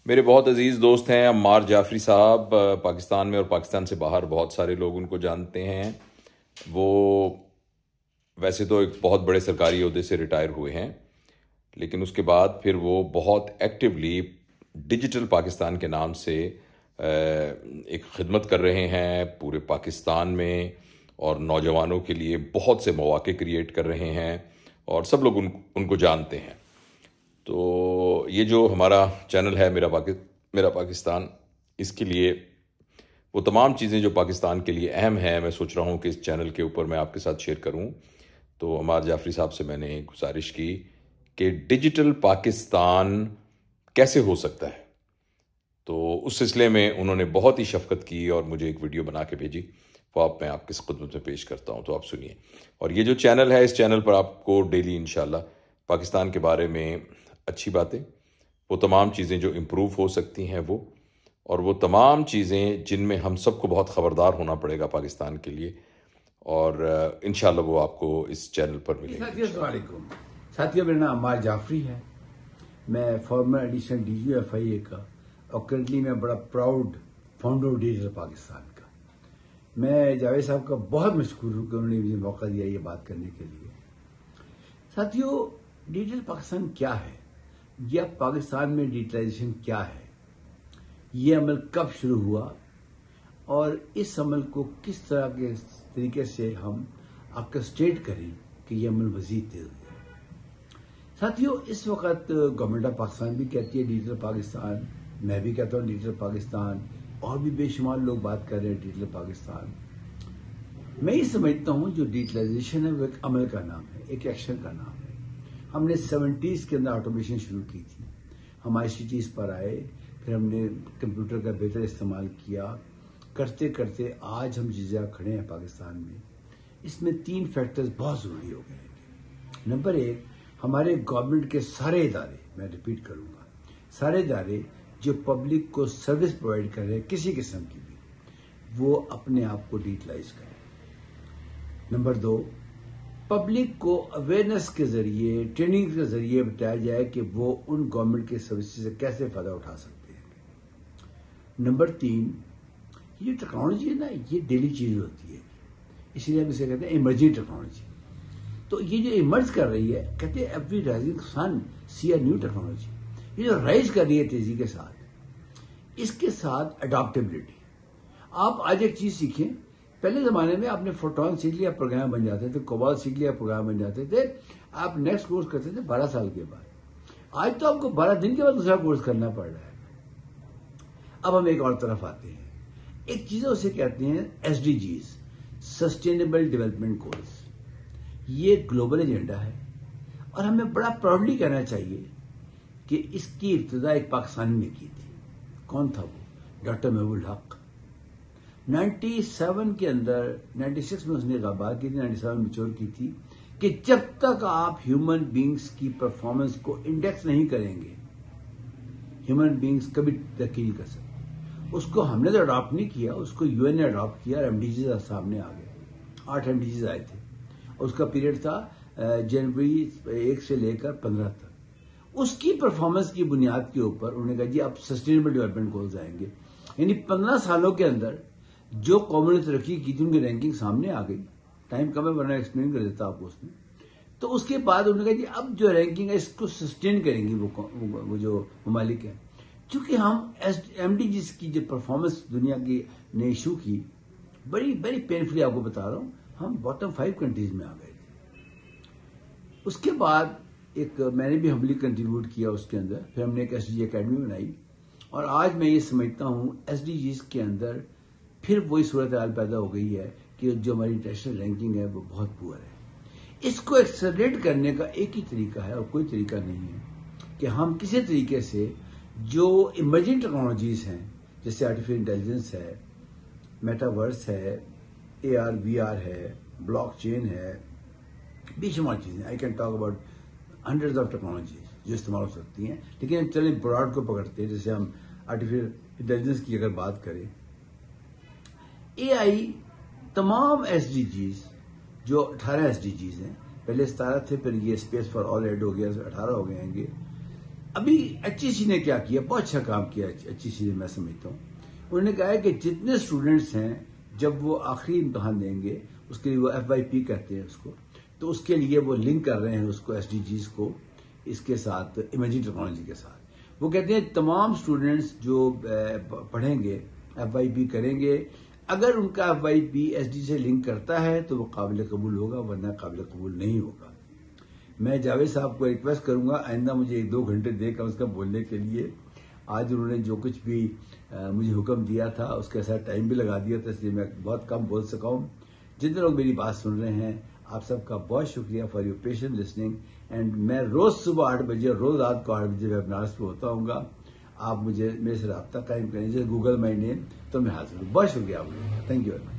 मेरे बहुत अजीज़ दोस्त हैं अम्मार जाफरी साहब। पाकिस्तान में और पाकिस्तान से बाहर बहुत सारे लोग उनको जानते हैं। वो वैसे तो एक बहुत बड़े सरकारी ओहदे से रिटायर हुए हैं, लेकिन उसके बाद फिर वो बहुत एक्टिवली डिजिटल पाकिस्तान के नाम से एक खिदमत कर रहे हैं पूरे पाकिस्तान में, और नौजवानों के लिए बहुत से मौके क्रिएट कर रहे हैं और सब लोग उनको जानते हैं। तो ये जो हमारा चैनल है मेरा पाकिस्तान, इसके लिए वो तमाम चीज़ें जो पाकिस्तान के लिए अहम हैं, मैं सोच रहा हूँ कि इस चैनल के ऊपर मैं आपके साथ शेयर करूँ। तो अम्मार जाफरी साहब से मैंने गुजारिश की कि डिजिटल पाकिस्तान कैसे हो सकता है। तो उस सिलसिले में उन्होंने बहुत ही शफकत की और मुझे एक वीडियो बना के भेजी, वो मैं आपकी खिदमत में पेश करता हूँ। तो आप सुनिए। और ये जो चैनल है, इस चैनल पर आपको डेली इंशाल्लाह पाकिस्तान के बारे में अच्छी बातें, वो तमाम चीज़ें जो इम्प्रूव हो सकती हैं और वो तमाम चीज़ें जिनमें हम सबको बहुत ख़बरदार होना पड़ेगा पाकिस्तान के लिए, और इंशाल्लाह वो आपको इस चैनल पर मिलेंगे। साथियों, मेरा नाम अम्मार जाफरी है। मैं फॉर्मर एडिशनल DGFIA का और करंटली मैं बड़ा proud founder of digital Pakistan का। मैं जावेद साहब का बहुत मशहूर हूँ कि उन्होंने मुझे मौका दिया ये बात करने के लिए। साथियों, डिजिटल पाकिस्तान क्या है या पाकिस्तान में डिजिटलाइजेशन क्या है, ये अमल कब शुरू हुआ और इस अमल को किस तरह के तरीके से हम ऑर्केस्ट्रेट करें कि ये अमल मजीद तेज हो जाए। साथियों, इस वक्त गवर्नमेंट ऑफ पाकिस्तान भी कहती है डिजिटल पाकिस्तान, मैं भी कहता हूँ डिजिटल पाकिस्तान, और भी बेशुमार लोग बात कर रहे हैं डिजिटल पाकिस्तान। मैं ये समझता हूँ जो डिजिटलाइजेशन है वो एक अमल का नाम है, एक एक्शन का नाम है। हमने 70s के अंदर ऑटोमेशन शुरू की थी, हम ICTs पर आए, फिर हमने कंप्यूटर का बेहतर इस्तेमाल किया, करते करते आज हम जिस जगह खड़े हैं पाकिस्तान में, इसमें 3 फैक्टर्स बहुत ज़रूरी हो गए हैं। नंबर 1, हमारे गवर्नमेंट के सारे इदारे, मैं रिपीट करूंगा, सारे इदारे जो पब्लिक को सर्विस प्रोवाइड कर रहे हैं किसी किस्म की भी, वो अपने आप को डिजिटलाइज करें। नंबर 2, पब्लिक को अवेयरनेस के जरिए, ट्रेनिंग के जरिए बताया जाए कि वो उन गवर्नमेंट के सर्विसेज से कैसे फायदा उठा सकते हैं। नंबर 3, ये टेक्नोलॉजी है ना, ये डेली चीज होती है, इसलिए हम इसे कहते हैं इमर्जिंग टेक्नोलॉजी। तो ये जो इमर्ज कर रही है, कहते हैं every rising sun see a new technology. ये जो राइज कर रही है तेजी के साथ, इसके साथ अडॉप्टेबिलिटी। आप आज एक चीज सीखें, पहले जमाने में आपने फोटोन सीख लिया प्रोग्राम बन जाते थे, कोबाल सीख लिया प्रोग्राम बन जाते थे, आप नेक्स्ट कोर्स करते थे 12 साल के बाद। आज तो आपको 12 दिन के बाद दूसरा कोर्स करना पड़ रहा है। अब हम एक और तरफ आते हैं, एक चीज उसे कहते हैं SDGs, सस्टेनेबल डेवलपमेंट गोल्स। ये ग्लोबल एजेंडा है और हमें बड़ा प्राउडली कहना चाहिए कि इसकी इब्तिदा एक पाकिस्तानी ने की थी। कौन था वो? डॉक्टर महबूब हक। 97 के अंदर, 96 में उसने बात की थी, 97 मैच्योर की थी कि जब तक आप ह्यूमन बींग्स की परफॉर्मेंस को इंडेक्स नहीं करेंगे, ह्यूमन बींग्स कभी तरक्की नहीं कर सकते। उसको हमने तो अडॉप्ट नहीं किया, उसको UN ने अडॉप्ट किया और MDGs सामने आ गए। 8 MDGs आए थे, उसका पीरियड था जनवरी 1 से लेकर 15 तक। उसकी परफॉर्मेंस की बुनियाद के ऊपर उन्होंने कहा जी अब सस्टेनेबल डेवलपमेंट गोल्स आएंगे, यानी 15 सालों के अंदर जो कौमों ने तरक्की की थी उनकी रैंकिंग सामने आ गई। टाइम कम है वरना एक्सप्लेन कर देता आपको उसमें। तो उसके बाद उन्होंने कहा जी अब जो रैंकिंग है इसको सस्टेन करेंगी वो जो ममालिक है। चूंकि हम MDGs की जो परफॉर्मेंस दुनिया की ने इशू की, बड़ी बड़ी पेनफुली आपको बता रहा हूं, हम बॉटम 5 कंट्रीज में आ गए थे। उसके बाद एक मैंने भी हम्बली कंट्रीब्यूट किया उसके अंदर, फिर हमने एक SDG अकेडमी बनाई और आज मैं ये समझता हूं SDGs के अंदर फिर वही सूरत हाल पैदा हो गई है कि जो हमारी इंटरनेशनल रैंकिंग है वो बहुत पुअर है। इसको एक्सेलरेट करने का एक ही तरीका है और कोई तरीका नहीं है कि हम किसी तरीके से जो इमर्जिंग टेक्नोलॉजीज हैं, जैसे आर्टिफिशियल इंटेलिजेंस है, मेटावर्स है, AR VR है, ब्लॉकचेन है, बेशुमार चीजें, I can talk about hundreds of technologies जो इस्तेमाल हो सकती हैं। लेकिन चलिए ब्रॉड को पकड़ते हैं, जैसे हम आर्टिफिशियल इंटेलिजेंस की अगर बात करें, AI तमाम SDGs जो 18 SDGs हैं, पहले 17 थे, फिर ये स्पेस फॉर ऑल ऐड हो गया, 18 हो गए हैं। अभी HEC ने क्या किया, बहुत अच्छा काम किया HEC ने, मैं समझता हूँ। उन्होंने कहा है कि जितने स्टूडेंट्स हैं जब वो आखिरी इम्तहान देंगे, उसके लिए वो FYP कहते हैं उसको, तो उसके लिए वो लिंक कर रहे हैं उसको SDGs को इसके साथ, इमेजिंग टेक्नोलॉजी के साथ। वो कहते हैं तमाम स्टूडेंट्स जो पढ़ेंगे FYP करेंगे, अगर उनका FYP SDG से लिंक करता है तो वो काबिल कबूल होगा, वरना काबिल कबूल नहीं होगा। मैं जावेद साहब को रिक्वेस्ट करूंगा आइंदा मुझे 1-2 घंटे दे कम से कम बोलने के लिए। आज उन्होंने जो कुछ भी मुझे हुक्म दिया था उसके साथ टाइम भी लगा दिया था, इसलिए मैं बहुत कम बोल सका हूँ। जितने लोग मेरी बात सुन रहे हैं, आप सबका बहुत शुक्रिया for your patient listening. And मैं रोज सुबह 8 बजे और रोज रात को 8 बजे वेबिनार्स पे होता हूँ। आप मुझे मेरे से रब्ता कायम करें, जैसे गूगल माई नेम, तो मैं हाजिर हूँ। बहुत शुक्रिया आप लोगों का, थैंक यू वेरी मच।